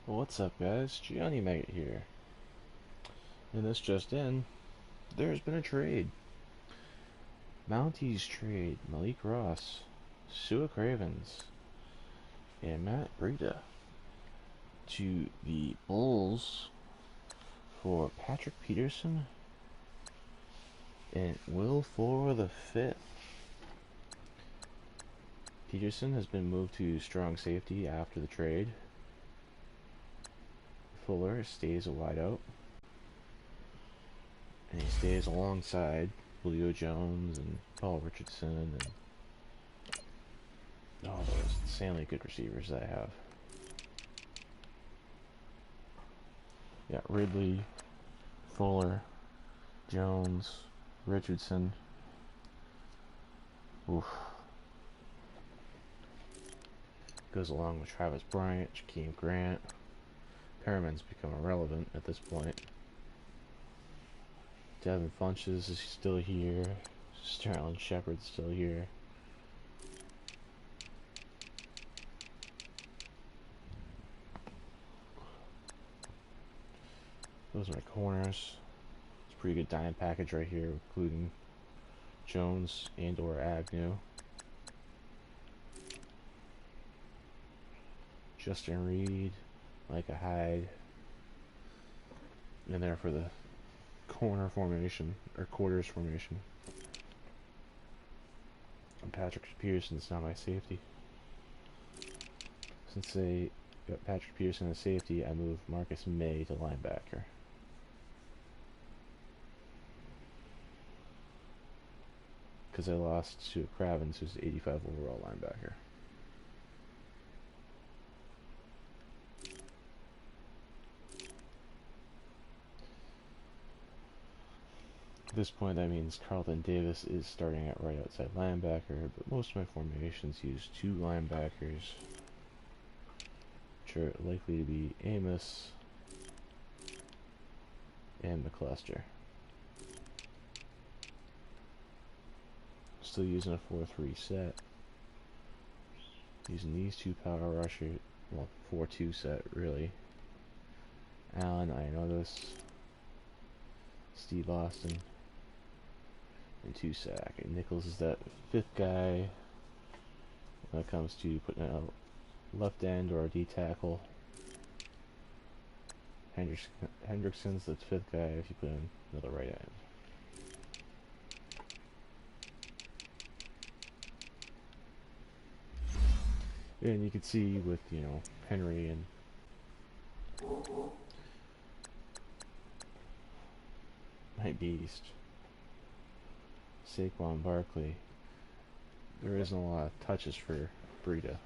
What's up, guys? Gianni Maggot here. And this just in, there's been a trade. Mounties trade Malik Ross, Sua Cravens, and Matt Breida to the Bulls for Patrick Peterson and Will Fuller the fifth. Peterson has been moved to strong safety after the trade. Fuller stays a wideout, and he stays alongside Julio Jones and Paul Richardson and all those insanely good receivers that I have. Yeah, Ridley, Fuller, Jones, Richardson. Oof. Goes along with Travis Bryant, Jakeem Grant. Perriman's become irrelevant at this point. Devin Funches is still here. Sterling Shepard's still here. Those are my corners. It's a pretty good diamond package right here, including Jones and or Agnew. Justin Reed, Micah Hyde. In there for the corner formation, or quarters formation. And Patrick Peterson's not my safety. Since they got Patrick Peterson as safety, I moved Marcus May to linebacker. Because I lost to Cravens, who's 85 overall linebacker. At this point, that means Carlton Davis is starting at right outside linebacker, but most of my formations use two linebackers, which are likely to be Amos and McCluster. Still using a 4-3 set. Using these two power rushers, well, 4-2 set really. Allen, Ioannidis, Steve Austin, and 2 sack. And Nichols is that fifth guy when it comes to putting out left end or a D tackle. Hendrickson's the fifth guy if you put in another right end. And you can see with, you know, Henry and my beast, Saquon Barkley, there isn't a lot of touches for Breida.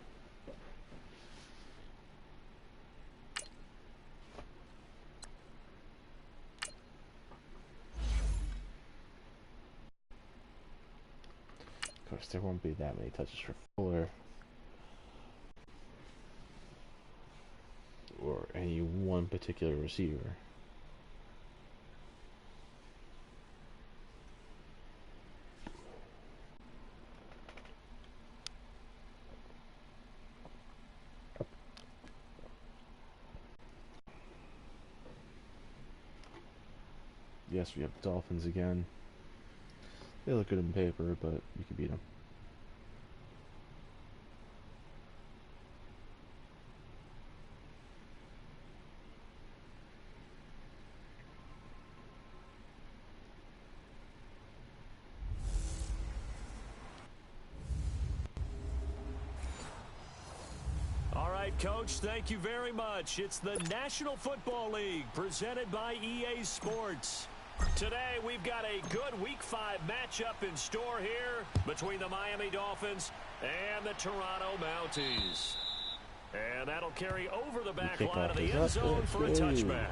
Of course, there won't be that many touches for Fuller or any one particular receiver. Yes, we have Dolphins again. They look good on paper, but you can beat them. All right, Coach, thank you very much. It's the National Football League presented by EA Sports. Today, we've got a good Week 5 matchup in store here between the Miami Dolphins and the Toronto Mounties. And that'll carry over the back line of the end zone for a touchback.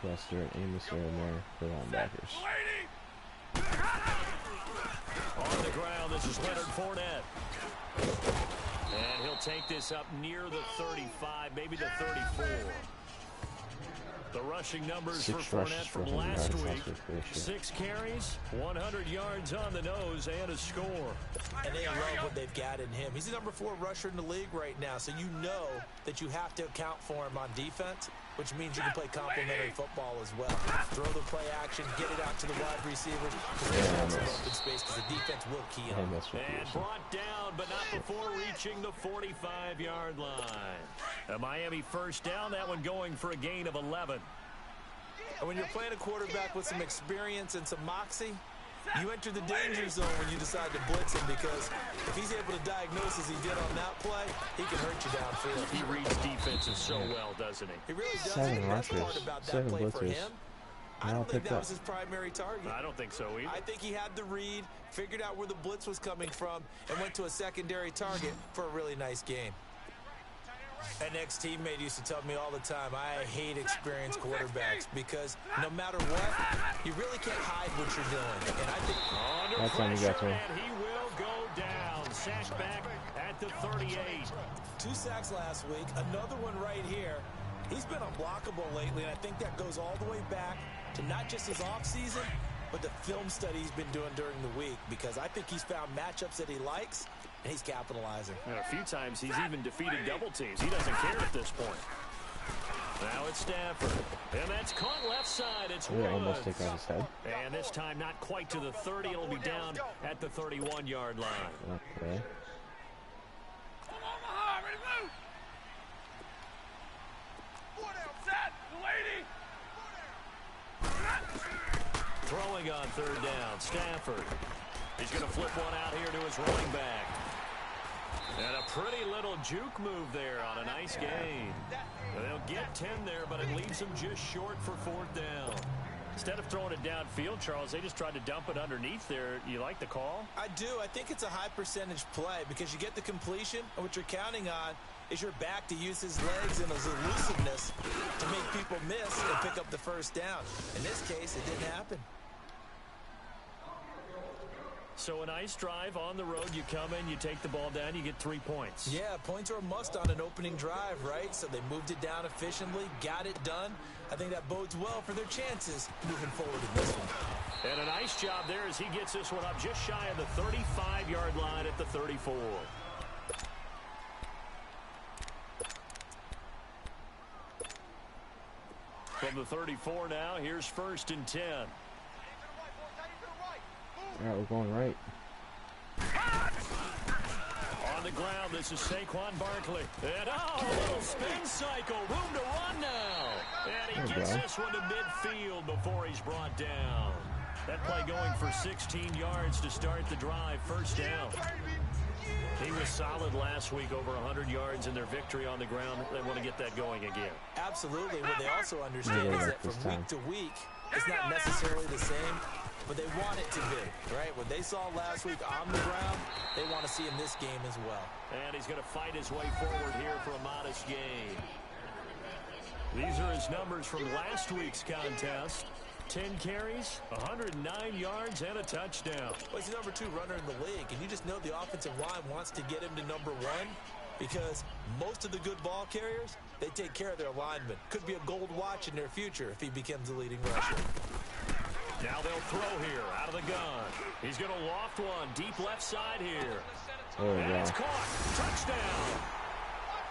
Cluster and Amos are in there for linebackers. On the ground, this is Leonard Fournette. And he'll take this up near the 35, maybe the 34. The rushing numbers 6 for rushes Fournette for from 100 last yards. week. That's good. 6 carries, 100 yards on the nose, and a score. And they love what they've got in him. He's the number 4 rusher in the league right now, so you know that you have to account for him on defense, which means you can play complementary football as well. Throw the play action, get it out to the wide receivers, because they have some open space, because the defense will key on. And brought down, but not before reaching the 45-yard line. A Miami first down, that one going for a gain of 11. And when you're playing a quarterback with some experience and some moxie, you enter the danger zone when you decide to blitz him, because if he's able to diagnose as he did on that play, he can hurt you downfield. He reads defenses so well, doesn't he? He really does. 7 The best rushes, part about that 7 play for blitzers. him, I don't think that was his primary target. I don't think so either. I think he had the read, figured out where the blitz was coming from, and went to a secondary target for a really nice game. An ex-teammate used to tell me all the time, I hate experienced quarterbacks because no matter what, you really can't hide what you're doing. And I think under pressure, and he will go down. Sacked back at the 38. 2 sacks last week, another one right here. He's been unblockable lately, and I think that goes all the way back to not just his offseason, but the film study he's been doing during the week, because I think he's found matchups that he likes, and he's capitalizing. And a few times he's even defeated double teams. He doesn't care at this point. Now it's Stafford. And that's caught left side. It's Woods. Almost take out his head. And this time not quite to the 30. It'll be down at the 31-yard line. Okay. Throwing on third down, Stafford. He's going to flip one out here to his running back. And a pretty little juke move there on a nice gain. They'll get 10 there, but it leaves them just short for 4th down. Instead of throwing it downfield, Charles, they just tried to dump it underneath there. You like the call? I do. I think it's a high percentage play because you get the completion, and what you're counting on is your back to use his legs and his elusiveness to make people miss and pick up the first down. In this case, it didn't happen. So a nice drive on the road. You come in, you take the ball down, you get 3 points. Yeah, points are a must on an opening drive, right? So they moved it down efficiently, got it done. I think that bodes well for their chances moving forward in this one. And a nice job there as he gets this one up just shy of the 35-yard line at the 34. From the 34 now, here's 1st and 10. All right, we're going right. On the ground, this is Saquon Barkley. And a little spin cycle. Room to run now. And he gets this one to midfield before he's brought down. That play going for 16 yards to start the drive. 1st down. He was solid last week, over 100 yards in their victory on the ground. They want to get that going again. Absolutely. What they also understand is that from week to week, it's not necessarily the same, but they want it to be, right? What they saw last week on the ground, they want to see in this game as well. And he's going to fight his way forward here for a modest gain. These are his numbers from last week's contest. 10 carries, 109 yards, and a touchdown. Well, he's the number 2 runner in the league, and you just know the offensive line wants to get him to number 1 because most of the good ball carriers, they take care of their linemen. Could be a gold watch in their future if he becomes the leading rusher. Now they'll throw here out of the gun. He's going to loft one deep left side here. And it's caught. Touchdown.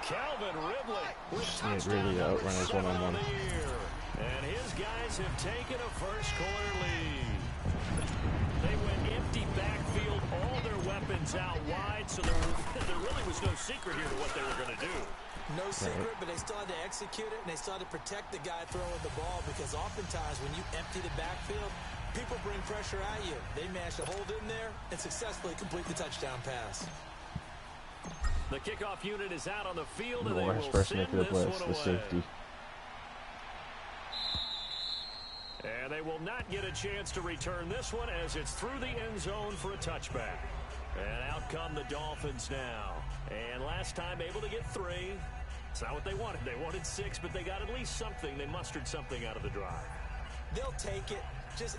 Calvin Ridley with touchdown number 7 on the year. And his guys have taken a first-quarter lead. They went empty backfield, all their weapons out wide, so there really was no secret here to what they were going to do. No secret, but they still had to execute it, and they still had to protect the guy throwing the ball, because oftentimes when you empty the backfield, people bring pressure at you. They managed to hold in there and successfully complete the touchdown pass. The kickoff unit is out on the field, and they will send this one away. And they will not get a chance to return this one as it's through the end zone for a touchback. And out come the Dolphins now. And last time able to get 3. It's not what they wanted. They wanted 6, but they got at least something. They mustered something out of the drive. They'll take it.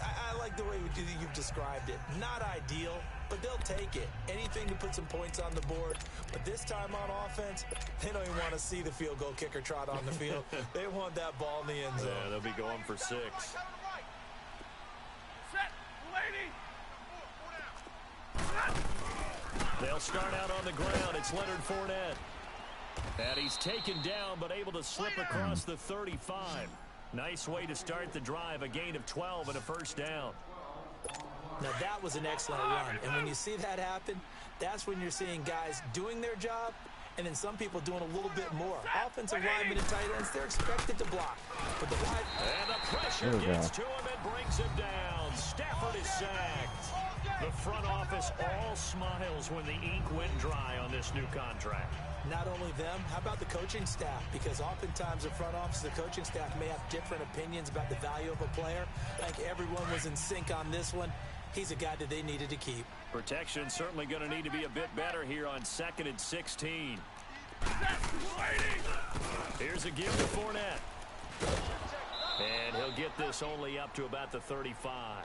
I like the way you've described it. Not ideal, but they'll take it. Anything to put some points on the board. But this time on offense, they don't even want to see the field goal kicker trot on the field. They want that ball in the end zone. Yeah, they'll be going for 6. They'll start out on the ground. It's Leonard Fournette. And he's taken down, but able to slip across the 35. Nice way to start the drive, a gain of 12 and a first down. Now, that was an excellent run. And when you see that happen, that's when you're seeing guys doing their job and then some people doing a little bit more. Offensive linemen and tight ends, they're expected to block. But the wide... And the pressure gets to him and brings him down. Stafford is sacked. The front office all smiles when the ink went dry on this new contract. Not only them, how about the coaching staff? Because oftentimes the front office, the coaching staff may have different opinions about the value of a player. I think everyone was in sync on this one. He's a guy that they needed to keep. Protection certainly going to need to be a bit better here on 2nd and 16. Here's a give to Fournette. And he'll get this only up to about the 35.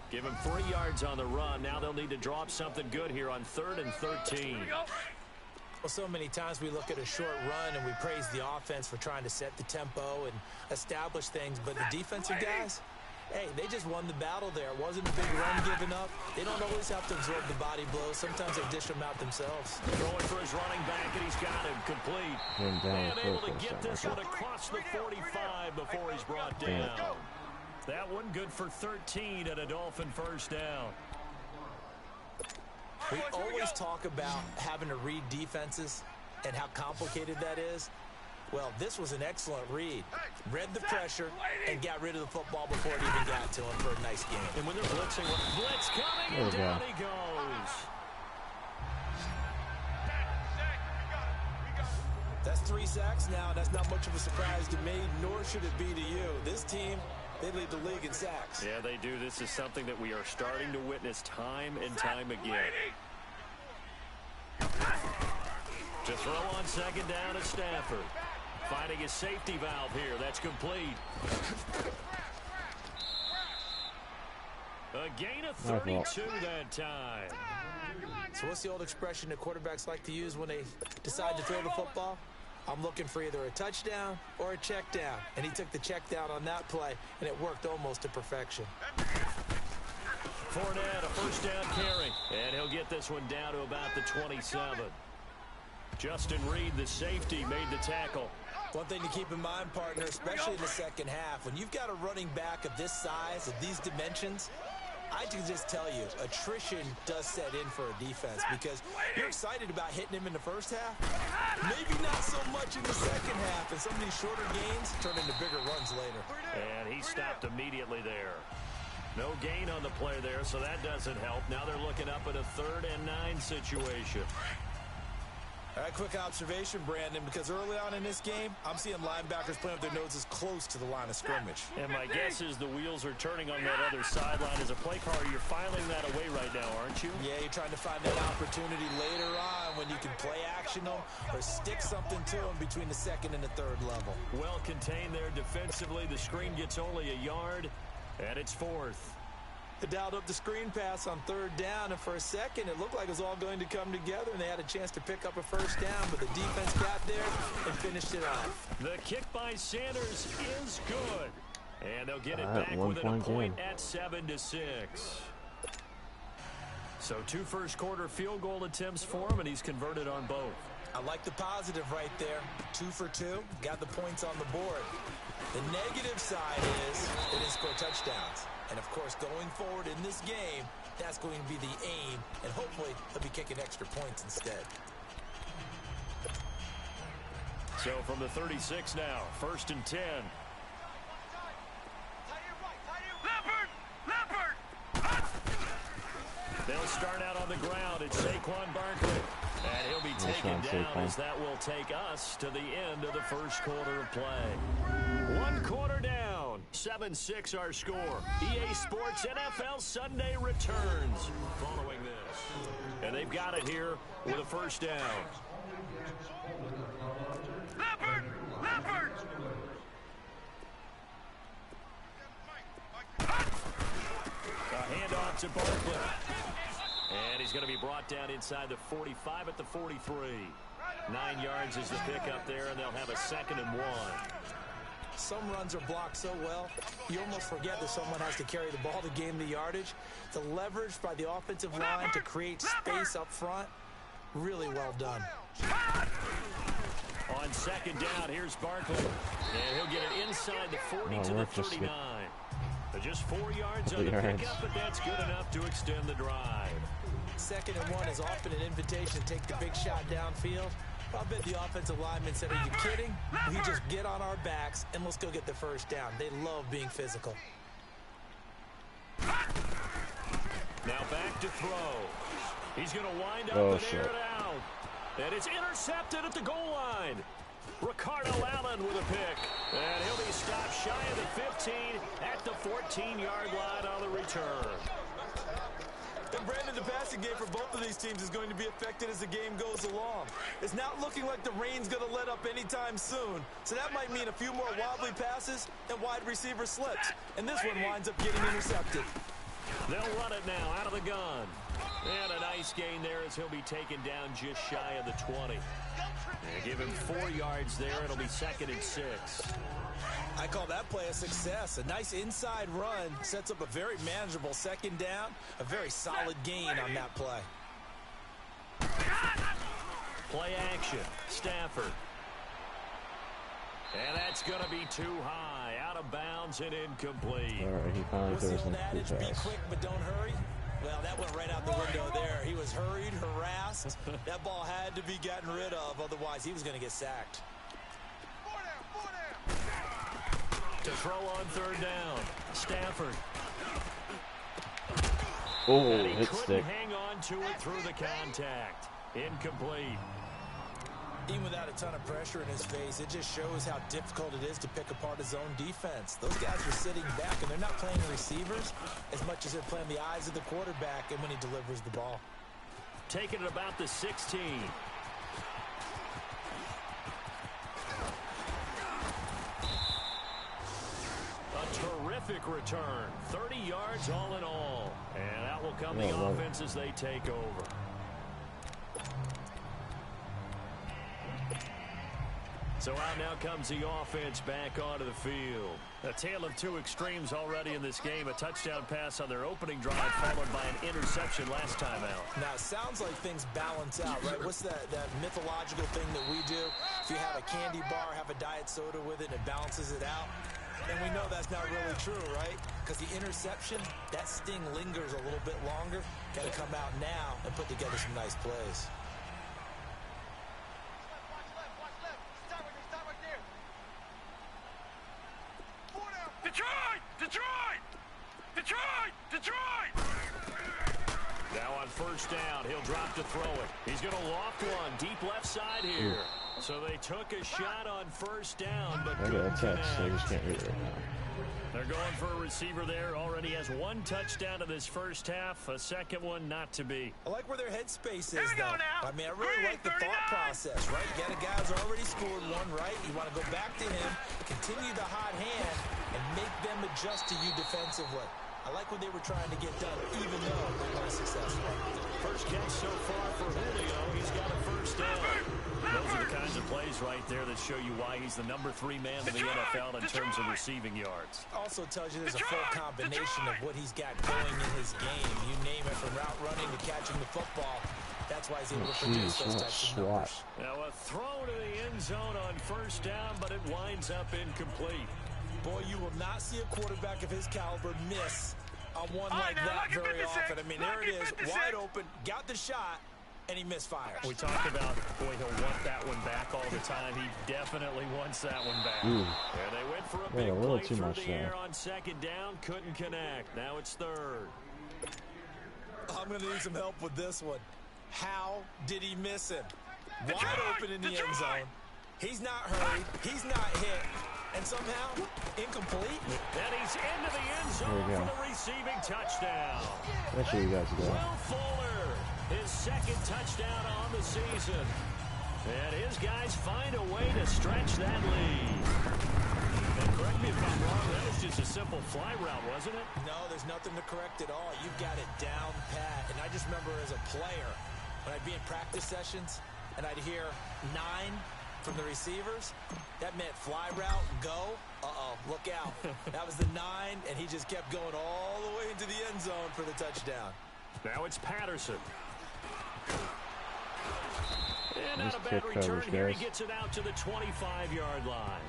Give him 3 yards on the run. Now they'll need to drop something good here on 3rd and 13. Well, so many times we look at a short run and we praise the offense for trying to set the tempo and establish things, but the defensive guys, hey, they just won the battle there. It wasn't a big run given up. They don't always have to absorb the body blows. Sometimes they dish them out themselves. Throwing for his running back, and he's got him complete. And able to get this one across the 45 before he's brought down. That one good for 13 and a Dolphin first down. We always talk about having to read defenses and how complicated that is. Well, this was an excellent read. Read the pressure and got rid of the football before it even got to him for a nice game. And when they're blitzing, blitz coming, and down he goes. That's 3 sacks now. That's not much of a surprise to me, nor should it be to you. This team, they lead the league in sacks. Yeah, they do. This is something that we are starting to witness time and time again. To throw on 2nd down at Stafford. Finding his safety valve here. That's complete. A gain of 32 that time. So what's the old expression that quarterbacks like to use when they decide to throw the football? I'm looking for either a touchdown or a check down. And he took the check down on that play, and it worked almost to perfection. Fournette, a first down carry. And he'll get this one down to about the 27. Justin Reed, the safety, made the tackle. One thing to keep in mind, partner, especially in the second half, when you've got a running back of this size, of these dimensions, I can just tell you, attrition does set in for a defense because you're excited about hitting him in the first half. Maybe not so much in the second half, and some of these shorter gains turn into bigger runs later. And he stopped immediately there. No gain on the play there, so that doesn't help. Now they're looking up at a 3rd and 9 situation. All right, quick observation, Brandon, because early on in this game, I'm seeing linebackers playing with their noses close to the line of scrimmage. And my guess is the wheels are turning on that other sideline. As a play caller, you're filing that away right now, aren't you? Yeah, you're trying to find that opportunity later on when you can play action them or stick something to them between the 2nd and the 3rd level. Well contained there defensively. The screen gets only a yard, and it's 4th. They dialed up the screen pass on 3rd down, and for a second, it looked like it was all going to come together, and they had a chance to pick up a first down, but the defense got there and finished it off. The kick by Sanders is good, and they'll get it back within a point at 7-6. So 2 first-quarter field goal attempts for him, and he's converted on both. I like the positive right there. 2 for 2, got the points on the board. The negative side is they didn't score touchdowns. And, of course, going forward in this game, that's going to be the aim, and hopefully he'll be kicking extra points instead. So from the 36 now, 1st and 10. They'll start out on the ground. It's Saquon Barkley. And he'll be taken down as that will take us to the end of the first quarter of play. 1 quarter down. 7-6 our score. EA Sports NFL Sunday returns following this. And they've got it here with a first down. Leopard! A handoff to Barkley. he's going to be brought down inside the 45 at the 43. 9 yards is the pickup there, and they'll have a 2nd and 1. Some runs are blocked so well, you almost forget that someone has to carry the ball to gain the yardage. The leverage by the offensive line to create space up front, really well done. On 2nd down, here's Barkley. And he'll get it inside the 40 to the 39. Just 4 yards on the pickup, but that's good enough to extend the drive. 2nd and 1 is often an invitation to take the big shot downfield. I bet the offensive lineman said, are you kidding? We just get on our backs and let's go get the first down. They love being physical. Now back to throw. He's going to wind up and air it out. And it's intercepted at the goal line. Ricardo Allen with a pick. And he'll be stopped shy of the 15 at the 14-yard line on the return. And Brandon, the passing game for both of these teams is going to be affected as the game goes along. It's not looking like the rain's going to let up anytime soon. So that might mean a few more wobbly passes and wide receiver slips. And this one winds up getting intercepted. They'll run it now out of the gun. And a nice gain there as he'll be taken down just shy of the 20. And give him 4 yards there. It'll be 2nd and 6. I call that play a success. A nice inside run sets up a very manageable 2nd down. A very solid gain on that play. Play action. Stafford. And that's going to be too high. Out of bounds and incomplete. All right, he finally throws some adage, be quick but don't hurry? Well, that went right out the window there. He was hurried, harassed. That ball had to be gotten rid of. Otherwise, he was going to get sacked. To throw on 3rd down. Stafford. Oh, and he hit couldn't stick. hang on to it through the contact. Incomplete. Even without a ton of pressure in his face, it just shows how difficult it is to pick apart his own defense. Those guys are sitting back, and they're not playing receivers as much as they're playing the eyes of the quarterback and when he delivers the ball. Taking it about the 16. A terrific return. 30 yards all in all. And out will come the offense as they take over. So out now comes the offense back onto the field. A tale of two extremes already in this game. A touchdown pass on their opening drive followed by an interception last time out. Now, it sounds like things balance out, right? What's that mythological thing that we do? If you have a candy bar, have a diet soda with it, and it balances it out. And we know that's not really true, right? Because the interception, that sting lingers a little bit longer. Got to come out now and put together some nice plays. Detroit! Now on 1st down, he'll drop to throw it. He's going to loft one deep left side here. So they took a shot on 1st down, but couldn't connect. I just can't read it right now. They're going for a receiver there. Already has 1 touchdown in this 1st half. A 2nd one not to be. I like where their headspace is, though. I mean, I really like the thought process, right? You got a guy who's already scored 1, right? You want to go back to him, continue the hot hand, and make them adjust to you defensively. I like what they were trying to get done, even though they weren't successful. First catch so far for Julio. He's got a 1st down. Those are the kinds of plays right there that show you why he's the number 3 man in the NFL in terms of receiving yards. Also tells you there's a full combination of what he's got going in his game. You name it, from route running to catching the football. That's why he's able to produce those types of numbers. Now a throw to the end zone on 1st down, but it winds up incomplete. Boy, you will not see a quarterback of his caliber miss on one like that very often. I mean, there it is, wide open, got the shot, and he misfires. We talk about, boy, he'll want that one back all the time. He definitely wants that one back. And they went for a big play through the air on 2nd down, couldn't connect. Now it's 3rd. I'm going to need some help with this one. How did he miss him? Wide open in the end zone. He's not hurried. He's not hit. And somehow, incomplete. Then he's into the end zone for the receiving touchdown. Make sure you guys go. Will Fuller, his 2nd touchdown on the season. And his guys find a way to stretch that lead. And correct me if I'm wrong, that was just was a simple fly route, wasn't it? No, there's nothing to correct at all. You've got it down pat. And I just remember as a player, when I'd be in practice sessions and I'd hear 9 from the receivers, that meant fly route, go. Uh-oh, look out. That was the 9, and he just kept going all the way into the end zone for the touchdown. Now it's Patterson. And Nice not a bad kick return coverage, here. He guys. gets it out to the 25-yard line.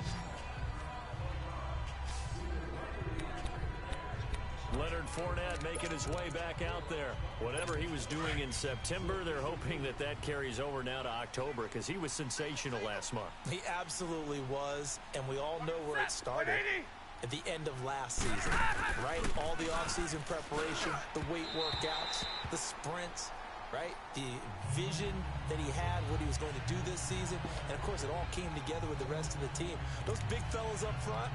Leonard Fournette making his way back out there. Whatever he was doing in September, they're hoping that that carries over now to October because he was sensational last month. He absolutely was, and we all know where it started. At the end of last season, right? All the offseason preparation, the weight workouts, the sprints, right? The vision that he had, what he was going to do this season. And, of course, it all came together with the rest of the team. Those big fellas up front,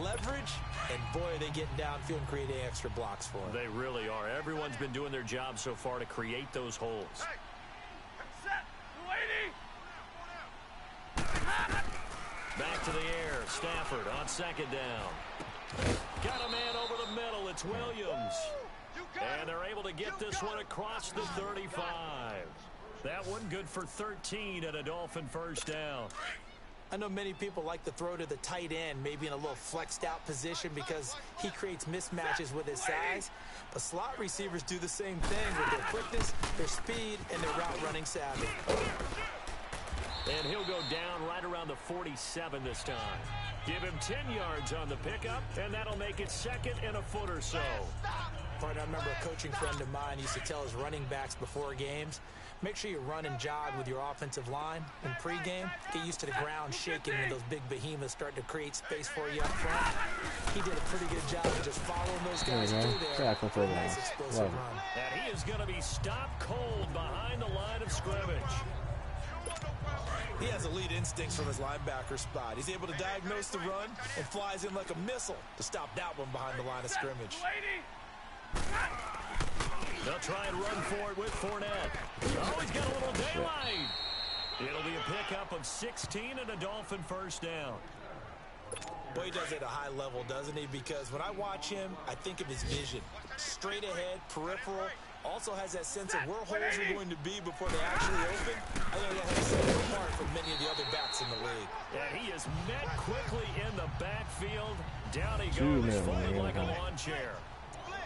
leverage, and, boy, are they getting downfield and creating extra blocks for him. They really are. Everyone's been doing their job so far to create those holes. Back to the air. Stafford on second down. Got a man over the middle. It's Williams. And they're able to get this one across the 35. That one good for 13 and a Dolphin first down. I know many people like to throw to the tight end, maybe in a little flexed out position because he creates mismatches with his size. But slot receivers do the same thing with their quickness, their speed, and their route running savvy. And he'll go down right around the 47 this time. Give him 10 yards on the pickup, and that'll make it second and a foot or so. Partner, I remember a coaching friend of mine used to tell his running backs before games, make sure you run and jog with your offensive line in pregame. Get used to the ground shaking when those big behemoths start to create space for you up front. He did a pretty good job of just following those guys through there. For a nice explosive run. And he is going to be stopped cold behind the line of scrimmage. He has elite instincts from his linebacker spot. He's able to diagnose the run and flies in like a missile to stop that one behind the line of scrimmage. They'll try and run for it with Fournette. Oh, he's got a little daylight. It'll be a pickup of 16 and a Dolphin first down. Well, he does it at a high level, doesn't he? Because when I watch him, I think of his vision. Straight ahead, peripheral. Also has that sense of where holes are going to be before they actually open. I think that has set him apart from many of the other backs in the league. And he is met quickly in the backfield. Down he goes, folded like a lawn chair.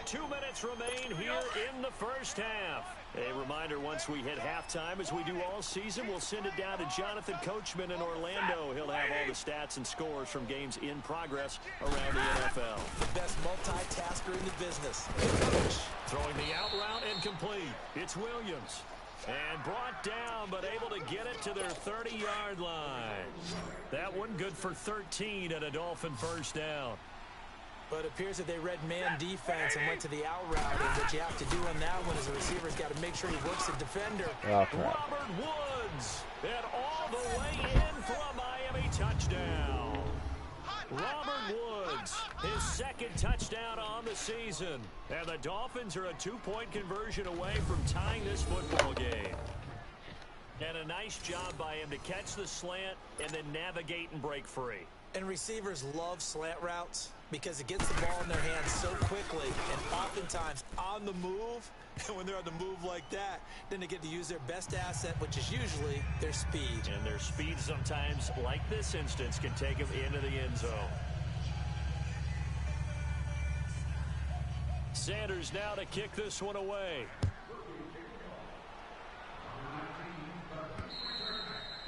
2 minutes remain here in the first half. A reminder, once we hit halftime, as we do all season, we'll send it down to Jonathan Coachman in Orlando. He'll have all the stats and scores from games in progress around the NFL. The best multitasker in the business. Throwing the out route and complete. It's Williams. And brought down, but able to get it to their 30-yard line. That one good for 13 and a Dolphin first down. But it appears that they read man defense and went to the out route. And what you have to do on that one is the receiver's got to make sure he works the defender. Robert Woods. And all the way in for a Miami touchdown. Robert Woods, his second touchdown on the season. And the Dolphins are a 2-point conversion away from tying this football game. And a nice job by him to catch the slant and then navigate and break free. And receivers love slant routes because it gets the ball in their hands so quickly and oftentimes on the move. And when they're on the move like that, then they get to use their best asset, which is usually their speed. And their speed sometimes, like this instance, can take them into the end zone. Sanders now to kick this one away.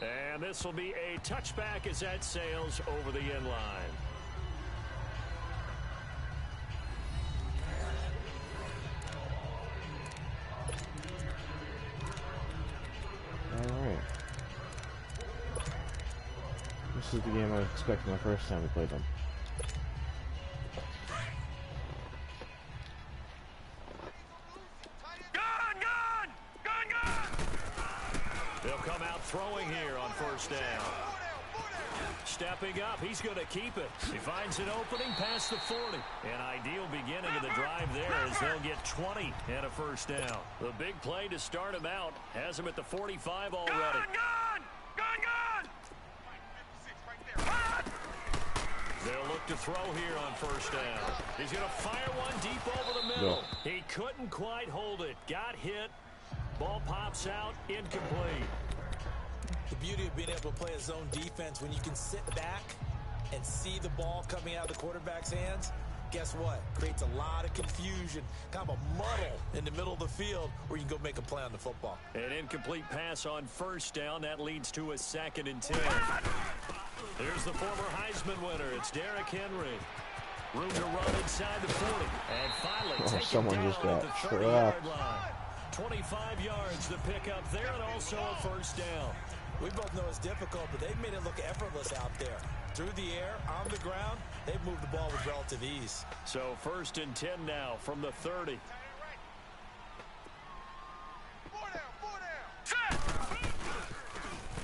And this will be a touchback as that sails over the end line. All right. This is the game I was expecting the first time we played them. They'll come out throwing here on first down. Stepping up, he's going to keep it. He finds an opening past the 40. An ideal beginning of the drive there as they'll get 20 and a first down. The big play to start him out has him at the 45 already. They'll look look to throw here on first down. He's going to fire one deep over the middle. No. He couldn't quite hold it. Got hit. Ball pops out. Incomplete. The beauty of being able to play a zone defense when you can sit back and see the ball coming out of the quarterback's hands, guess what? Creates a lot of confusion, kind of a muddle in the middle of the field where you can go make a play on the football. An incomplete pass on first down. That leads to a 2nd and 10. Here's the former Heisman winner. It's Derrick Henry. Room to run inside the 40. And finally take someone it down just got at the 30-yard line. 25 yards to pick up there, and also a first down. We both know it's difficult, but they've made it look effortless out there. Through the air, on the ground, they've moved the ball with relative ease. So 1st and 10 now from the 30.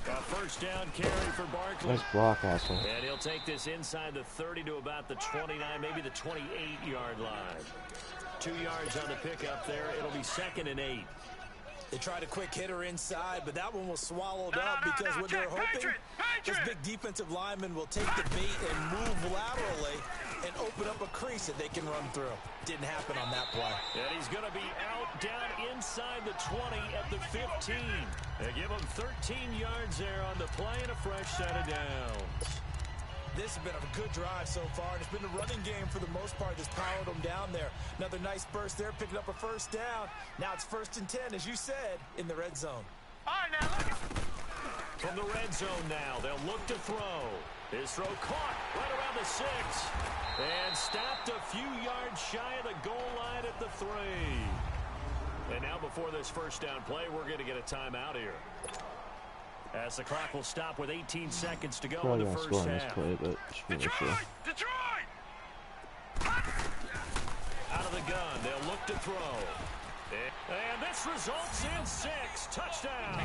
A first down carry for Barkley. Nice block, asshole. And he'll take this inside the 30 to about the 29, maybe the 28-yard line. 2 yards on the pickup there. It'll be 2nd and 8. They tried a quick hitter inside, but that one was swallowed up because what they're hoping, this big defensive lineman will take the bait and move laterally and open up a crease that they can run through. Didn't happen on that play. And he's going to be out down inside the 20 at the 15. They give him 13 yards there on the play and a fresh set of downs. This has been a good drive so far, and it's been the running game for the most part that's powered them down there. Another nice burst there, picking up a first down. Now it's 1st and 10, as you said, in the red zone. All right, now look. From the red zone now, they'll look to throw. His throw caught right around the 6. And stopped a few yards shy of the goal line at the 3. And now before this first down play, we're going to get a timeout here. As the clock will stop with 18 seconds to go in the first half. Play, but Detroit! Out of the gun, they'll look to throw. And this results in 6. Touchdown.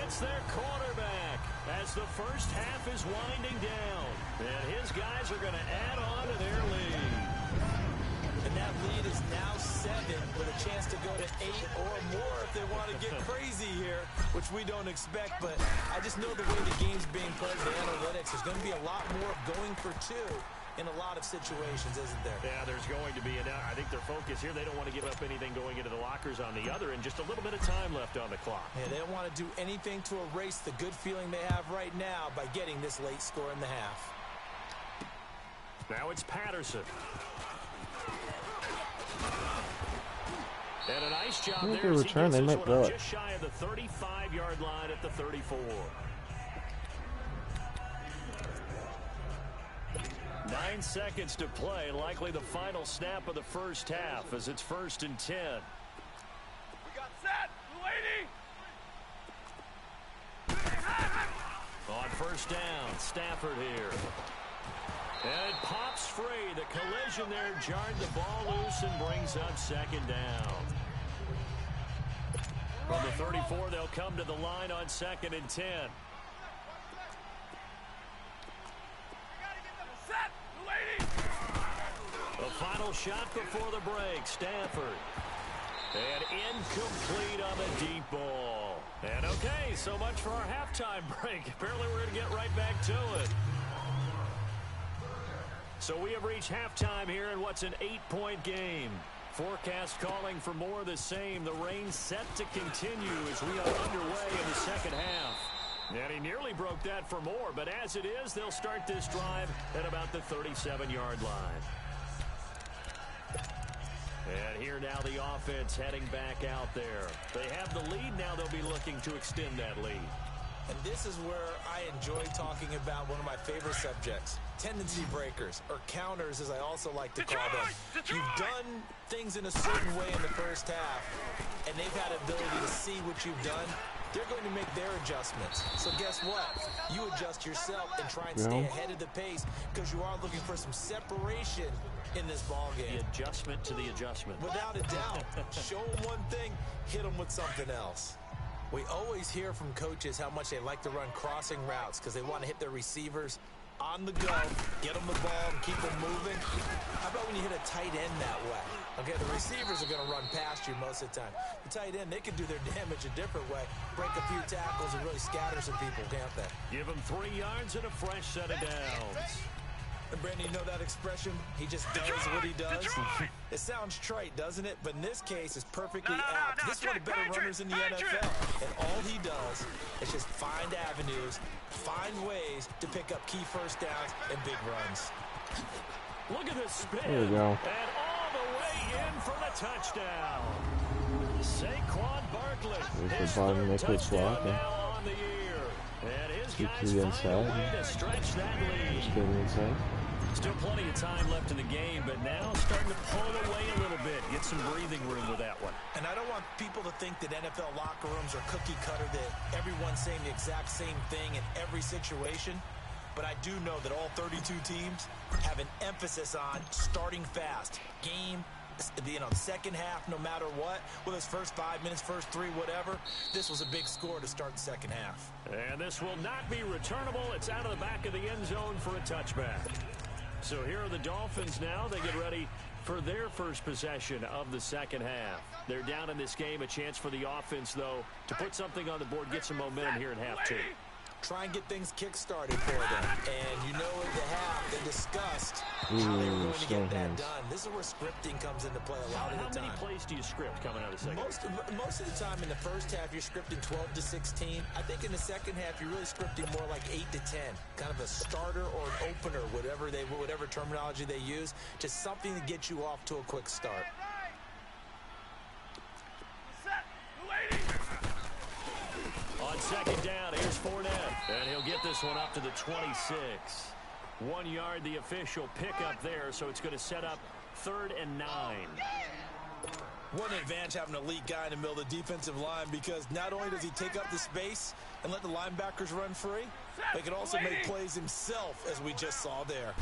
It's their quarterback as the first half is winding down. And his guys are going to add on to their lead. And that lead is now 7 with a chance to go to 8 or more if they want to get crazy here, which we don't expect. But I just know the way the game's being played, the analytics, there's going to be a lot more of going for 2 in a lot of situations, isn't there? Yeah, there's going to be. And I think their focus here, they don't want to give up anything going into the lockers on the other, and just a little bit of time left on the clock. Yeah, they don't want to do anything to erase the good feeling they have right now by getting this late score in the half. Now it's Patterson. And a nice job there. If they return, they might blow it. Just shy of the 35-yard line at the 34. 9 seconds to play, likely the final snap of the first half as it's 1st and 10. We got set, lady. On first down, Stafford here. And it pops free. The collision there jarred the ball loose and brings up 2nd down. From the 34, they'll come to the line on 2nd and 10. The final shot before the break, Stafford. And incomplete on the deep ball. And okay, so much for our halftime break. Apparently we're going to get right back to it. So we have reached halftime here in what's an 8-point game. Forecast calling for more of the same. The rain set to continue as we are underway in the second half. And he nearly broke that for more, but as it is, they'll start this drive at about the 37-yard line. And here now the offense heading back out there. They have the lead now. They'll be looking to extend that lead. And this is where I enjoy talking about one of my favorite subjects, tendency breakers, or counters as I also like to call them. You've done things in a certain way in the first half, and they've had ability to see what you've done. They're going to make their adjustments. So guess what? You adjust yourself and try and stay ahead of the pace because you are looking for some separation in this ball game. The adjustment to the adjustment. Without a doubt. Show them one thing, hit them with something else. We always hear from coaches how much they like to run crossing routes because they want to hit their receivers on the go, get them the ball, and keep them moving. How about when you hit a tight end that way? Okay, the receivers are going to run past you most of the time. The tight end, they can do their damage a different way, break a few tackles, and really scatter some people, can't they? Give them 3 yards and a fresh set of downs. And Brandon, you know that expression? He just does what he does. It sounds trite, doesn't it? But in this case, it's perfectly apt. This is one of the better runners in the NFL. And all he does is just find avenues, find ways to pick up key first downs and big runs. Look at this spin. There we go. And all the way in for the touchdown. Saquon Barkley. There's the Von Nichols block. Now on the year. And his Keep guys to the find a inside. way to stretch that lead. Just go to the inside. Still plenty of time left in the game, but now starting to pull away a little bit. Get some breathing room with that one. And I don't want people to think that NFL locker rooms are cookie cutter, that everyone's saying the exact same thing in every situation. But I do know that all 32 teams have an emphasis on starting fast. Game, the second half, no matter what. Whether it's first 5 minutes, first 3, whatever. This was a big score to start the second half. And this will not be returnable. It's out of the back of the end zone for a touchback. So here are the Dolphins now. They get ready for their first possession of the second half. They're down in this game. A chance for the offense, though, to put something on the board, get some momentum here in half 2. Try and get things kick-started for them. And you know at the half, they discussed how they were going to get that done. This is where scripting comes into play a lot of the time. How many plays do you script coming out of the second? Most of the time in the first half, you're scripting 12 to 16. I think in the second half, you're really scripting more like 8 to 10. Kind of a starter or an opener, whatever terminology they use. Just something to get you off to a quick start. On second down, here's Fournette. And he'll get this one up to the 26. 1 yard, the official pickup there, so it's going to set up 3rd and 9. One advantage having an elite guy in the middle of the defensive line, because not only does he take up the space and let the linebackers run free, but he can also make plays himself, as we just saw there.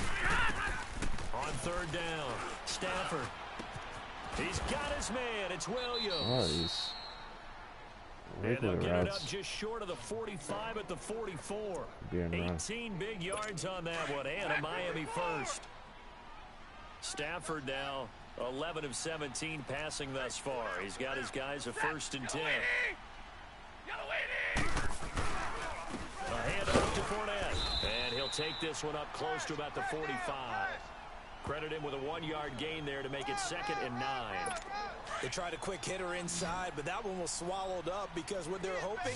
On 3rd down, Stafford. He's got his man. It's Williams. Oh, these And they'll regular get it up routes. just short of the 45 at the 44. Being run. 18 big yards on that one, and a Miami first. Stafford now 11 of 17 passing thus far. He's got his guys a 1st and 10. A hand off to Fournette, and he'll take this one up close to about the 45. Credit him with a 1 yard gain there to make it 2nd and 9. They tried a quick hitter inside, but that one was swallowed up, because what they're hoping,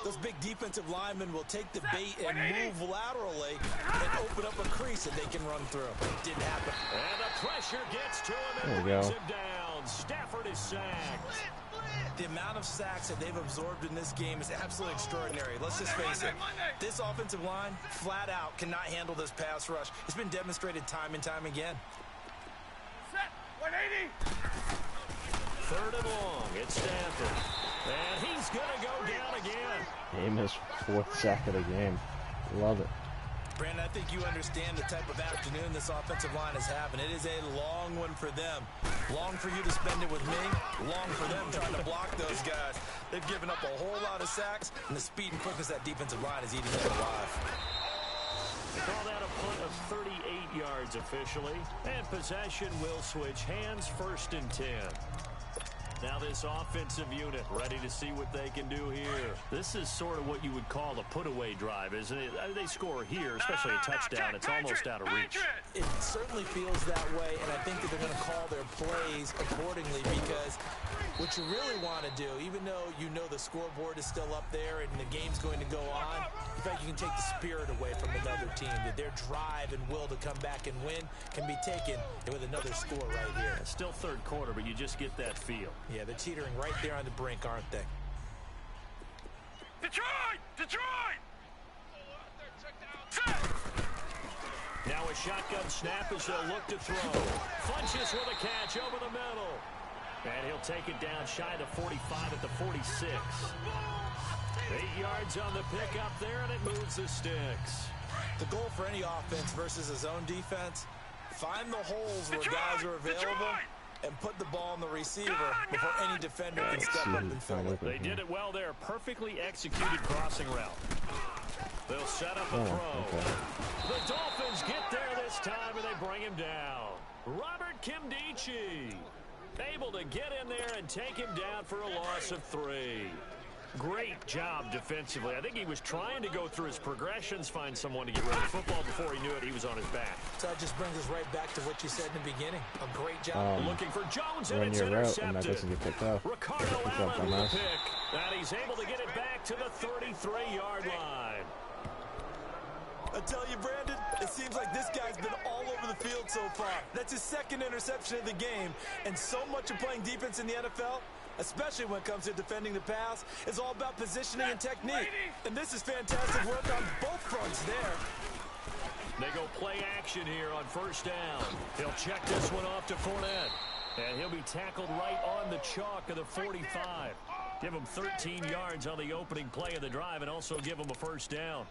those big defensive linemen will take the bait and move laterally and open up a crease that they can run through. Didn't happen. And the pressure gets to him There and we go. brings him down. Stafford is sacked. The amount of sacks that they've absorbed in this game is absolutely extraordinary. Let's just face it. This offensive line, flat out, cannot handle this pass rush. It's been demonstrated time and time again. Set. 180. 3rd and long. It's Stafford. And he's going to go down again. Amos' 4th sack of the game. Love it. Brandon, I think you understand the type of afternoon this offensive line is having. It is a long one for them. Long for you to spend it with me. Long for them trying to block those guys. They've given up a whole lot of sacks, and the speed and quickness of that defensive line is eating them alive. They call that a punt of 38 yards officially. And possession will switch hands, 1st and 10. Now this offensive unit ready to see what they can do here. This is sort of what you would call a put-away drive, isn't it? They score here, especially a touchdown. It's almost out of reach. It certainly feels that way, and I think that they're going to call their plays accordingly, because what you really want to do, even though you know the scoreboard is still up there and the game's going to go on, in fact, you can take the spirit away from another team, that their drive and will to come back and win can be taken with another score right here. It's still 3rd quarter, but you just get that feel. Yeah, they're teetering right there on the brink, aren't they? Detroit! Detroit! Now a shotgun snap as they'll look to throw. Funches with a catch over the middle. And he'll take it down shy of the 45 at the 46. 8 yards on the pickup there, and it moves the sticks. The goal for any offense versus a zone defense, find the holes where guys are available and put the ball on the receiver before any defender can step up and fill it. They did it well there. Perfectly executed crossing route. They'll set up a throw. Okay. The Dolphins get there this time, and they bring him down. Robert Kimdichie able to get in there and take him down for a loss of 3. Great job defensively. I think he was trying to go through his progressions, find someone to get rid of the football. Before he knew it, he was on his back. So that just brings us right back to what you said in the beginning. A great job. Looking for Jones, and Run it's your route, intercepted. and that doesn't get picked off. Ricardo Good job, Allen with dumbass. a pick. And he's able to get it back to the 33-yard line. I tell you, Brandon, it seems like this guy's been all over the field so far. That's his second interception of the game. And so much of playing defense in the NFL, especially when it comes to defending the pass, is all about positioning and technique. And this is fantastic work on both fronts there. They go play action here on first down. He'll check this one off to Fournette. And he'll be tackled right on the chalk of the 45. Give him 13 yards on the opening play of the drive and also give him a first down.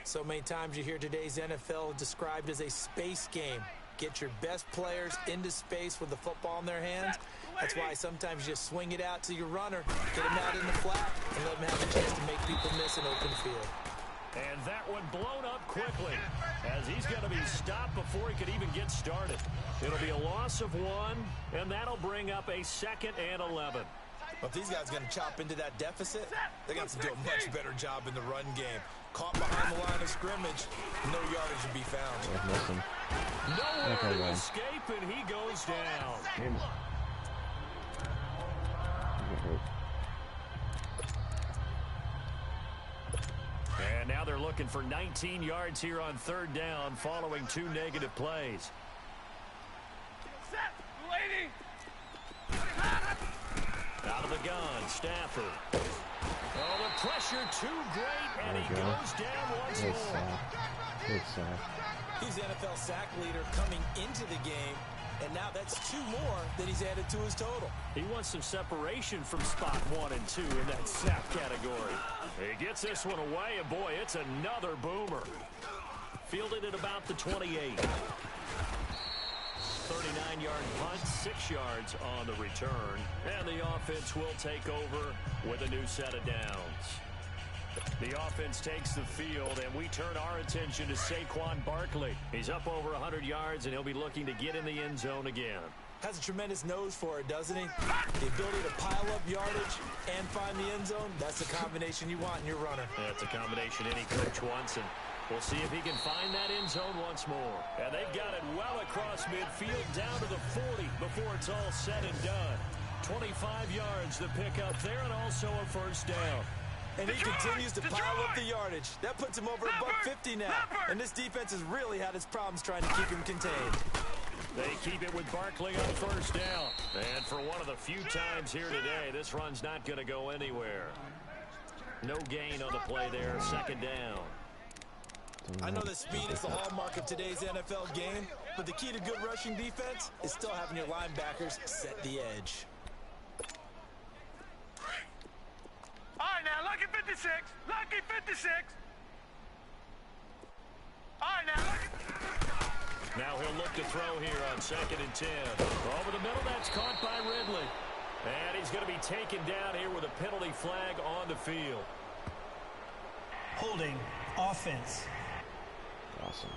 So many times you hear today's NFL described as a space game. Get your best players into space with the football in their hands. That's why sometimes you just swing it out to your runner, get him out in the flat, and let him have a chance to make people miss an open field. And that one blown up quickly as he's going to be stopped before he could even get started. It'll be a loss of 1, and that'll bring up a 2nd and 11. Well, if these guys are going to chop into that deficit, they're going to have to do a much better job in the run game. Caught behind the line of scrimmage, no yardage to be found. Nowhere to escape, and he goes down. And now they're looking for 19 yards here on third down following 2 negative plays. Set, lady. Out of the gun, Stafford. Oh, the pressure too great, and he goes down once more. Good sack. He's the NFL sack leader coming into the game, and now that's 2 more that he's added to his total. He wants some separation from spot 1 and 2 in that sack category. He gets this one away, and boy, it's another boomer. Fielded at about the 28. 39-yard punt, 6 yards on the return. And the offense will take over with a new set of downs. The offense takes the field, and we turn our attention to Saquon Barkley. He's up over 100 yards, and he'll be looking to get in the end zone again. Has a tremendous nose for it, doesn't he? The ability to pile up yardage and find the end zone, that's the combination you want in your runner. That's a combination any coach wants, and we'll see if he can find that end zone once more. And they've got it well across midfield down to the 40 before it's all said and done. 25 yards the pickup there, and also a first down. And he continues to pile up the yardage. That puts him over $150 now. And this defense has really had its problems trying to keep him contained. They keep it with Barkley on first down. And for one of the few times here today, this run's not going to go anywhere. No gain on the play there, second down. I know that speed is the hallmark of today's NFL game, but the key to good rushing defense is still having your linebackers set the edge. All right, now, lucky 56. Lucky 56. All right, now, lucky. Now he'll look to throw here on 2nd and 10. Over the middle, that's caught by Ridley. And he's going to be taken down here with a penalty flag on the field. Holding offense. Awesome.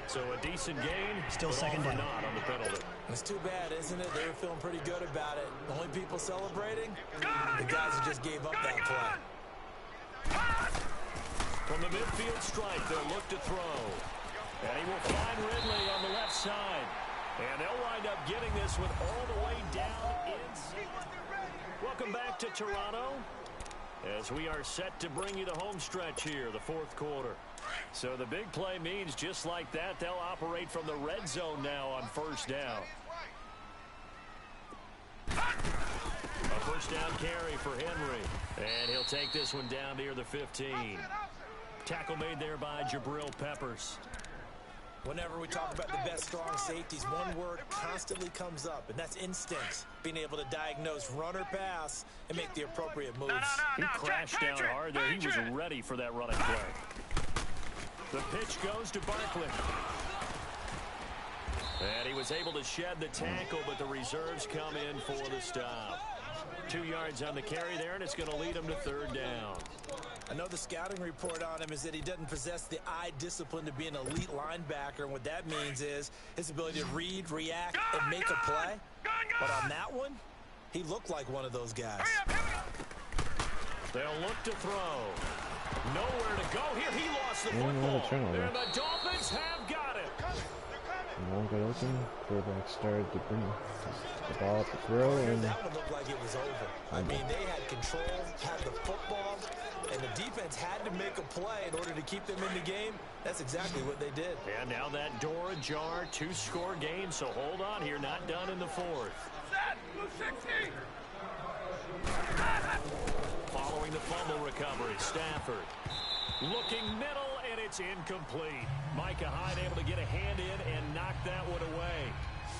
So a decent gain. Still but second all for down. naught on the penalty. It's too bad, isn't it? They were feeling pretty good about it. The only people celebrating, the guys who just gave up that play. From the midfield stripe, they'll look to throw. And he will find Ridley on the left side. And they'll wind up getting this one all the way down inside. Welcome back to Toronto, as we are set to bring you the home stretch here, the 4th quarter. So the big play means just like that, they'll operate from the red zone now on first down. A first down carry for Henry. And he'll take this one down near the 15. Tackle made there by Jabril Peppers. Whenever we talk about the best strong safeties, one word constantly comes up, and that's instinct. Being able to diagnose run or pass and make the appropriate moves. He crashed down hard there. He was ready for that running play. The pitch goes to Barkley. And he was able to shed the tackle, but the reserves come in for the stop. 2 yards on the carry there, and it's going to lead him to third down. I know the scouting report on him is that he doesn't possess the eye discipline to be an elite linebacker, and what that means is his ability to read, react, and make a play. But on that one, He looked like one of those guys. They'll look to throw. Nowhere to go here. He lost the Another football. turnover. And the Dolphins have got it. One got open. Quarterback started to bring the ball up to throw, and That one looked like it was over. I mean, they had control, had the football, and the defense had to make a play in order to keep them in the game. That's exactly what they did. And now that door ajar, 2-score game, so hold on here, not done in the fourth. Following the fumble recovery, Stafford looking middle, and it's incomplete. Micah Hyde able to get a hand in and knock that one away.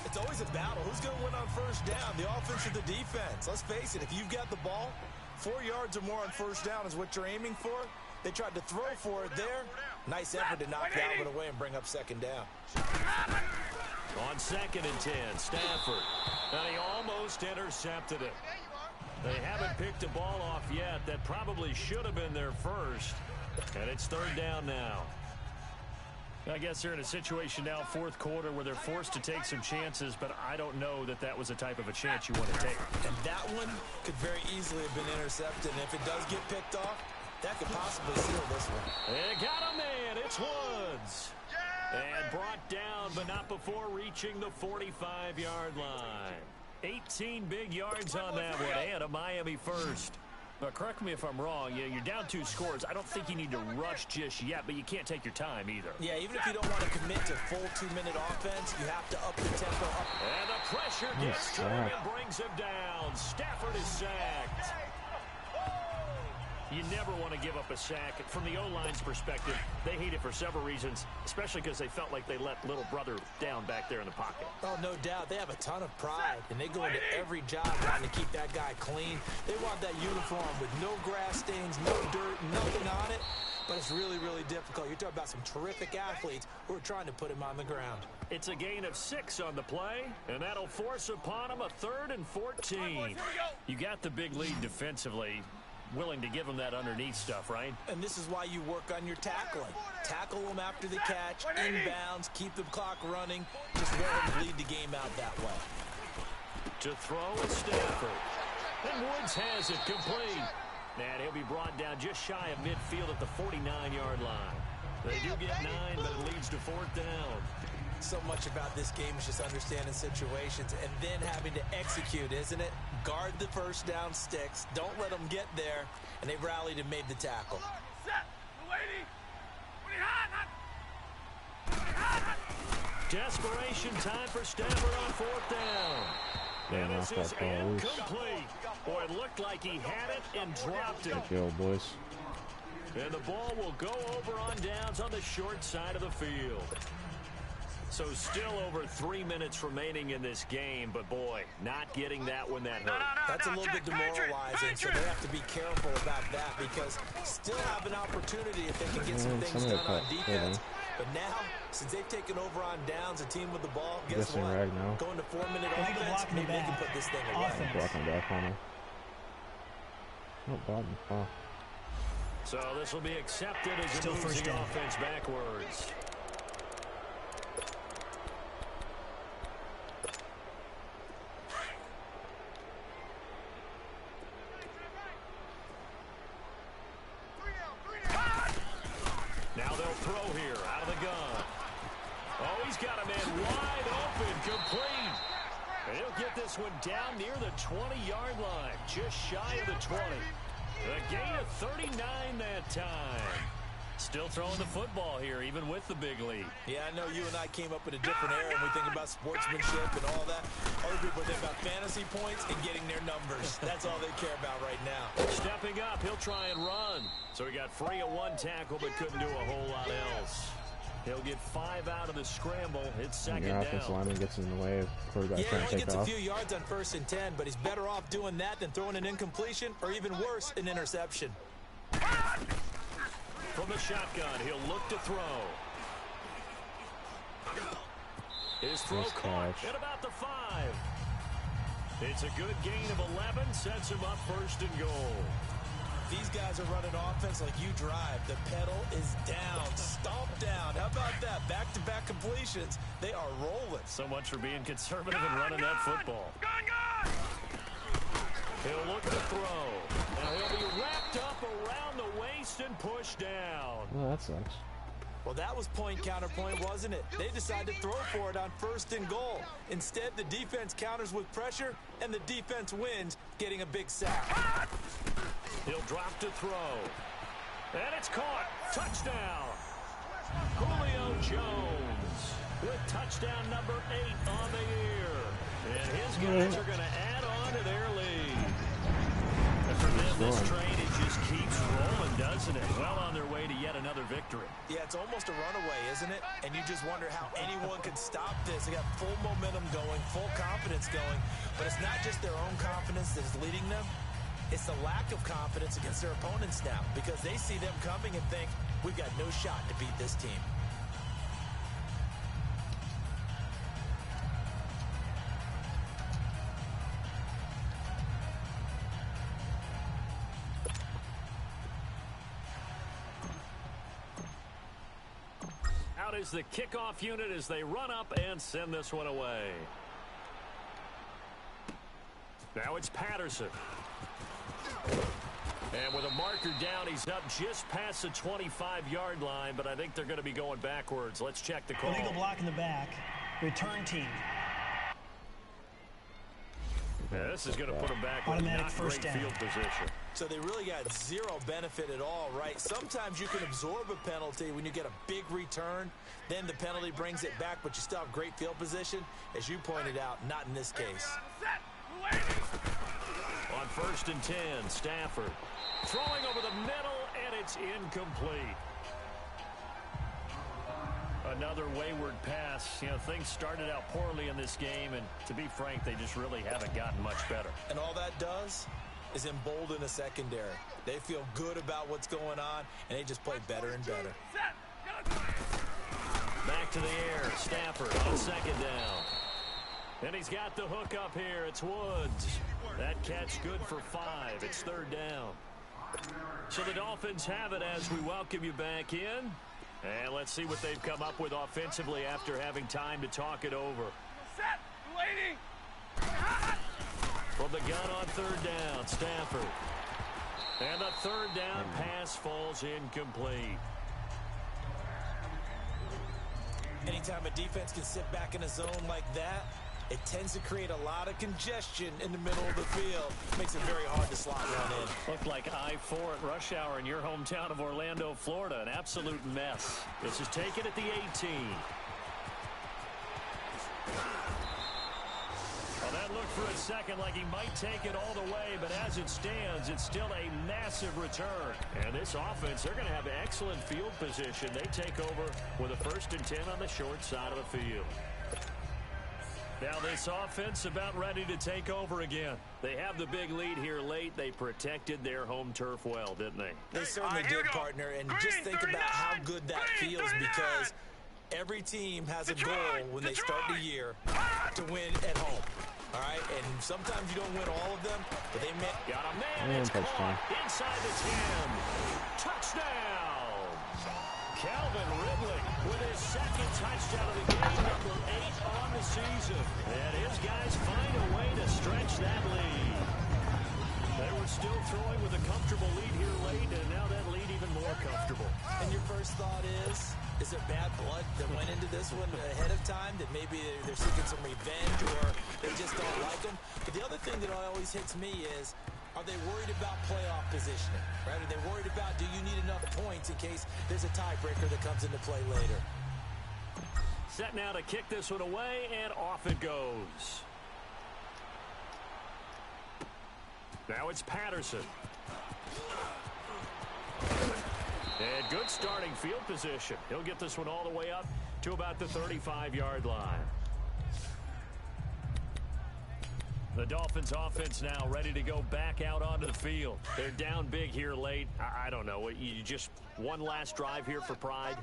It's always a battle. Who's going to win on first down, the offense or the defense? Let's face it, if you've got the ball, 4 yards or more on first down is what you're aiming for. They tried to throw for it there. Nice effort to knock that one away and bring up second down. On 2nd and 10, Stafford. And he almost intercepted it. They haven't picked a ball off yet. That probably should have been their first. And it's 3rd down now. I guess they're in a situation now, 4th quarter, where they're forced to take some chances, but I don't know that that was the type of a chance you want to take. And that one could very easily have been intercepted. And if it does get picked off, that could possibly seal this one. They got a man. It's Woods. And brought down, but not before reaching the 45-yard line. 18 big yards on that one, and a Miami first. Now, correct me if I'm wrong. You're down 2 scores. I don't think you need to rush just yet, but you can't take your time either. Yeah, even if you don't want to commit to full 2-minute offense, you have to up the tempo. And the pressure gets to him and brings him down. Stafford is sacked. You never want to give up a sack. From the O-line's perspective, they hate it for several reasons, especially because they felt like they let little brother down back there in the pocket. Oh, no doubt. They have a ton of pride, and they go into every job trying to keep that guy clean. They want that uniform with no grass stains, no dirt, nothing on it. But it's really, really difficult. You're talking about some terrific athletes who are trying to put him on the ground. It's a gain of 6 on the play, and that'll force upon him a 3rd and 14. You got the big lead defensively. Willing to give him that underneath stuff, right? And this is why you work on your tackling. Tackle them after the catch, inbounds, keep the clock running. Just let them lead the game out that way. To throw is Stafford. And Woods has it complete. And he'll be brought down just shy of midfield at the 49-yard line. They do get 9, but it leads to 4th down. So much about this game is just understanding situations and then having to execute, isn't it? Guard the first down sticks. Don't let them get there. And they rallied and made the tackle. Desperation time for Stafford on 4th down. And this is incomplete. Boy, it looked like he had it and dropped it. Good go, boys. And the ball will go over on downs on the short side of the field. So still over 3 minutes remaining in this game, but boy, not getting that one that hurt. That's a little bit demoralizing, so they have to be careful about that because still have an opportunity if they can get some things done on defense. But now, since they've taken over on downs, a team with the ball, guess what? Going to 4-minute offense, maybe they can put this thing away. Blocking back on him. No problem. Oh. So this will be accepted as it moves the offense backwards. Now they'll throw here out of the gun. Oh, he's got a man wide open, complete. And he'll get this one down near the 20-yard line, just shy of the 20. A gain of 39 that time. Still throwing the football here, even with the big lead. Yeah, I know you and I came up in a different era, and we think about sportsmanship and all that. Other people think about fantasy points and getting their numbers. That's all they care about right now. Stepping up, he'll try and run. So he got free of 1 tackle, but couldn't do a whole lot else. He'll get 5 out of the scramble. It's 2nd down. Your offensive lineman gets in the way of quarterback trying to take off. Yeah, he only gets a few yards on 1st and 10, but he's better off doing that than throwing an incompletion or even worse, an interception. From the shotgun, he'll look to throw. His throw caught at about the 5. It's a good gain of 11, sets him up 1st and goal. These guys are running offense like you drive. The pedal is down, stomp down. How about that? Back-to-back completions. They are rolling. So much for being conservative and running that football. He'll look to throw. Now he'll be wrapped up around the waist and pushed down. Well, that sucks. Well, that was point counterpoint, wasn't it? They decided to throw for it on 1st and goal. Instead, the defense counters with pressure, and the defense wins, getting a big sack. He'll drop to throw. And it's caught. Touchdown. Julio Jones with touchdown number 8 on the year. And his guys are going to add on to their lead. And for them, this train, it just keeps rolling, doesn't it? Well on their way to yet another victory. Yeah, it's almost a runaway, isn't it? And you just wonder how anyone could stop this. They got full momentum going, full confidence going. But it's not just their own confidence that is leading them. It's the lack of confidence against their opponents now, because they see them coming and think, we've got no shot to beat this team. Out is the kickoff unit as they run up and send this one away. Now it's Patterson. And with a marker down, he's up just past the 25-yard line, but I think they're going to be going backwards. Let's check the call. Illegal block in the back. Return team. Yeah, this is going to put them back with Automatic not first great down. field position. So they really got zero benefit at all, right? Sometimes you can absorb a penalty when you get a big return. Then the penalty brings it back, but you still have great field position. As you pointed out, not in this case. On 1st and 10, Stafford throwing over the middle, and it's incomplete. Another wayward pass. You know, things started out poorly in this game, and to be frank, they just really haven't gotten much better. And all that does is embolden a secondary. They feel good about what's going on, and they just play better and better. Back to the air, Stafford on 2nd down. And he's got the hook up here. It's Woods. That catch good for 5. It's 3rd down. So the Dolphins have it as we welcome you back in. And let's see what they've come up with offensively after having time to talk it over. Set, waiting. From the gun on 3rd down, Stafford. And the 3rd down pass falls incomplete. Anytime a defense can sit back in a zone like that, it tends to create a lot of congestion in the middle of the field. Makes it very hard to slot run in. Looked like I-4 at rush hour in your hometown of Orlando, Florida. An absolute mess. This is taken at the 18. Well, that looked for a second like he might take it all the way, but as it stands, it's still a massive return. And this offense, they're going to have excellent field position. They take over with a 1st and 10 on the short side of the field. Now this offense about ready to take over again. They have the big lead here late. They protected their home turf well, didn't they? They certainly did, partner. And just think about how good that feels, because every team has a goal when they start the year to win at home. All right? And sometimes you don't win all of them, but they meant... Got a man. It's caught inside the 10. Touchdown! Calvin Ridley with his 2nd touchdown of the game, number 8 on the season. And his guys find a way to stretch that lead. They were still throwing with a comfortable lead here late, and now that lead even more comfortable. And your first thought is there bad blood that went into this one ahead of time, that maybe they're seeking some revenge or they just don't like them? But the other thing that always hits me is, are they worried about playoff positioning? Right? Are they worried about, do you need enough points in case there's a tiebreaker that comes into play later? Set now to kick this one away, and off it goes. Now it's Patterson. And good starting field position. He'll get this one all the way up to about the 35-yard line. The Dolphins offense now ready to go back out onto the field. They're down big here late. I don't know. You just one last drive here for pride?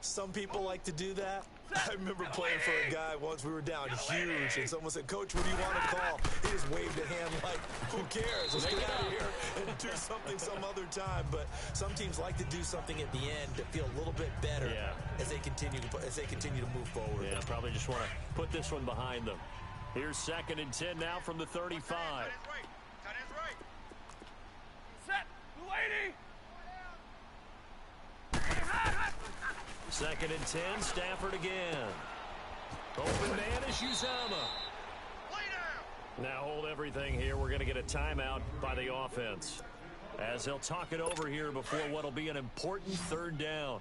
Some people like to do that. I remember playing for a guy once. We were down huge, and someone said, "Coach, what do you want to call?" He just waved a hand like, who cares? Let's get out of here and do something some other time. But some teams like to do something at the end to feel a little bit better as they continue to move forward. Yeah, probably just want to put this one behind them. Here's 2nd and 10 now from the 35. Second and 10, Stafford again. Open man is Uzama. Now hold everything here. We're going to get a timeout by the offense, as they'll talk it over here before what will be an important third down.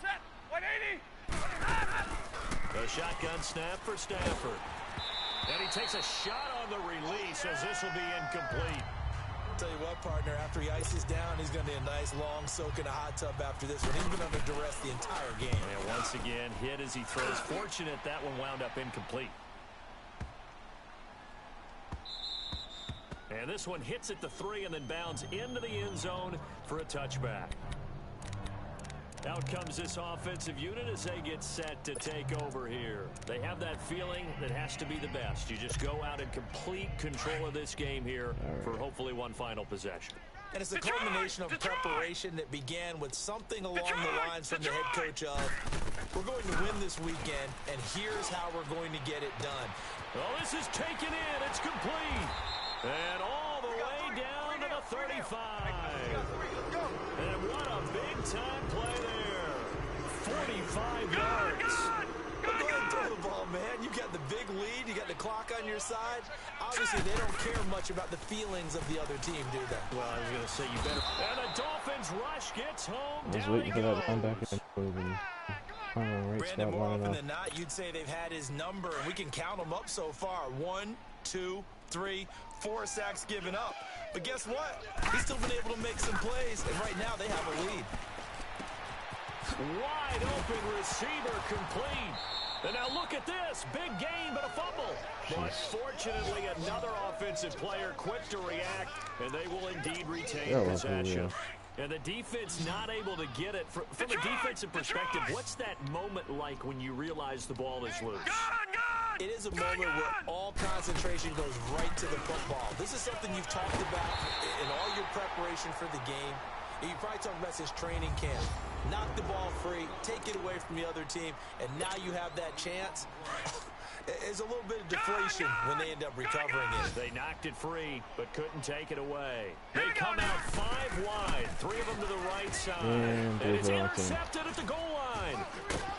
Set. 180. A shotgun snap for Stafford. And he takes a shot on the release, as this will be incomplete. Tell you what, partner, after he ices down, he's going to need a nice long soak in a hot tub after this one. He's been under duress the entire game. And once again, hit as he throws. Fortunate that one wound up incomplete. And this one hits at the 3 and then bounds into the end zone for a touchback. Out comes this offensive unit as they get set to take over here. They have that feeling that has to be the best. You just go out in complete control of this game here for hopefully one final possession. And it's a culmination of preparation that began with something along the lines from the head coach of, we're going to win this weekend, and here's how we're going to get it done. Well, this is taken in. It's complete. And all the way down to the 35. And what a big-time play there. 45 yards. Go ahead and throw the ball, man. You got the big lead. You got the clock on your side. Obviously, they don't care much about the feelings of the other team, do they? Well, I was going to say you better. And the Dolphins rush gets home. I was waiting for that linebacker to move and right Brandon, spot more line often off. than not, you'd say they've had his number, and we can count them up so far. 1, 2, 3, 4 sacks given up. But guess what? He's still been able to make some plays, and right now they have a lead. Wide open receiver complete. And now look at this. Big gain, but a fumble. But fortunately, another offensive player quick to react, and they will indeed retain possession. And the defense not able to get it. From a defensive perspective, what's that moment like when you realize the ball is loose? It is a moment where all concentration goes right to the football. This is something you've talked about in all your preparation for the game. You probably talked about this training camp. Knock the ball free, take it away from the other team, and now you have that chance. There's a little bit of deflation when they end up recovering it. They knocked it free, but couldn't take it away. They come out 5 wide, 3 of them to the right side. And it's intercepted at the goal line.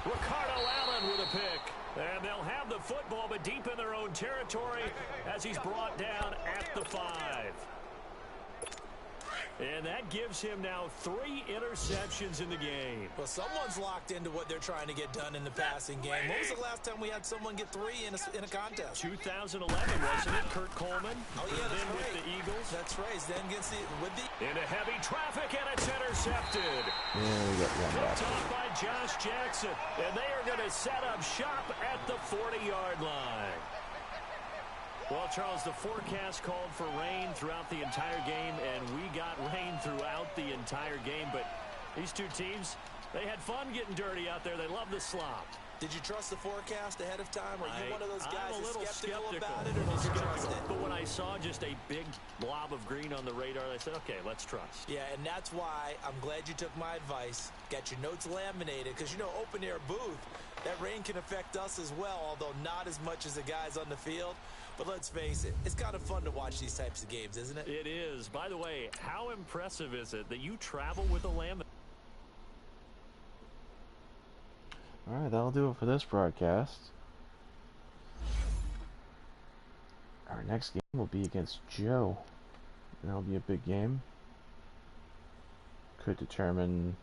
Ricardo Allen with a pick. And they'll have the football, but deep in their own territory as he's brought down at the 5. And that gives him now 3 interceptions in the game. Well, someone's locked into what they're trying to get done in the passing game. When was the last time we had someone get 3 in a contest? 2011, wasn't it? Kurt Coleman. Oh, yeah, that's then right. with the Eagles. That's right. Then against into heavy traffic, and it's intercepted. Yeah, we got one back. Picked off by Josh Jackson. And they are going to set up shop at the 40-yard line. Well, Charles, the forecast called for rain throughout the entire game, and we got rain throughout the entire game. But these two teams, they had fun getting dirty out there. They love the slop. Did you trust the forecast ahead of time? Are you one of those guys I'm a little skeptical about it, or did you trust it? But when I saw just a big blob of green on the radar, I said, okay, let's trust. Yeah, and that's why I'm glad you took my advice. Got your notes laminated, because, you know, open-air booth, that rain can affect us as well, although not as much as the guys on the field. But let's face it, it's kind of fun to watch these types of games, isn't it? It is. By the way, how impressive is it that you travel with a laminate? Alright, that'll do it for this broadcast. Our next game will be against Joe. And that'll be a big game. Could determine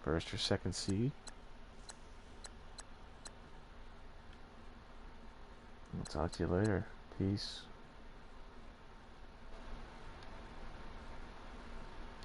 first or second seed. I'll talk to you later. Peace.